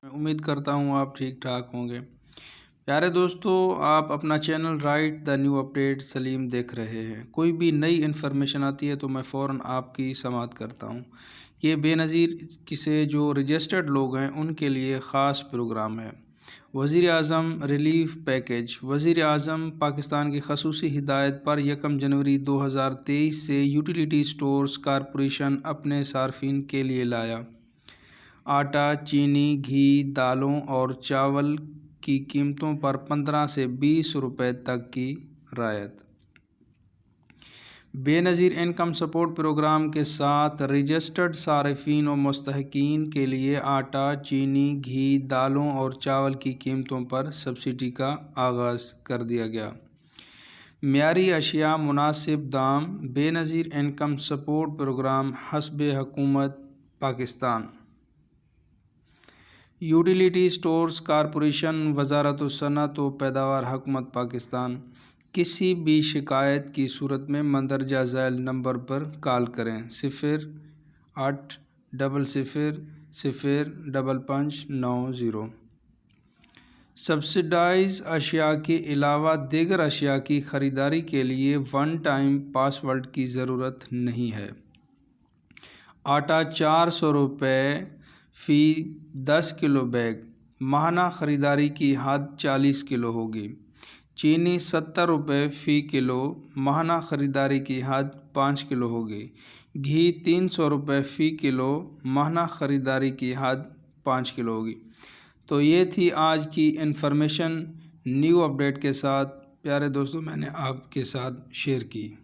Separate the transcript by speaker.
Speaker 1: میں امید کرتا ہوں آپ ٹھیک ٹھاک ہوں گے۔ پیارے دوستو، آپ اپنا channel right the new update Saleem دیکھ رہے ہیں۔ کوئی بھی نئی انفارمیشن آتی ہے تو میں فوراً آپ کی سماعت کرتا ہوں۔ یہ بے نظیر کسے جو رجسٹرڈ لوگ ہیں ان کے لیے خاص پروگرام ہے۔ وزیر اعظم ریلیف پیکیج۔ وزیر اعظم پاکستان کی خصوصی ہدایت پر 1 جنوری 2023 سے یوٹیلیٹی سٹورز کارپوریشن اپنے صارفین کے لیے لایا۔ آٹا، چینی، گھی، دالوں اور چاول کی قیمتوں پر 15 سے 20 روپے تک کی رعایت۔ بے نظیر انکم سپورٹ پروگرام کے ساتھ رجسٹرڈ صارفین و مستحقین کے لیے آٹا، چینی، گھی، دالوں اور چاول کی قیمتوں پر سبسڈی کا آغاز کر دیا گیا۔ معیاری اشیاء مناسب دام۔ بے نظیر انکم سپورٹ پروگرام حسب حکومت پاکستان، یوٹیلیٹی سٹورز کارپوریشن، وزارت صنعت و پیداوار، حکومت پاکستان۔ کسی بھی شکایت کی صورت میں مندرجہ ذیل نمبر پر کال کریں: 0800005590۔ سبسڈائز اشیاء کے علاوہ دیگر اشیاء کی خریداری کے لیے ون ٹائم پاس ورڈ کی ضرورت نہیں ہے۔ آٹا 400 روپے فی 10 کلو بیگ، ماہانہ خریداری کی حد 40 کلو ہوگی۔ چینی 70 روپے فی کلو، ماہانہ خریداری کی حد 5 کلو ہوگی۔ گھی 300 روپے فی کلو، ماہانہ خریداری کی حد 5 کلو ہوگی۔ تو یہ تھی آج کی انفارمیشن نیو اپڈیٹ کے ساتھ۔ پیارے دوستو، میں نے آپ کے ساتھ شیئر کی۔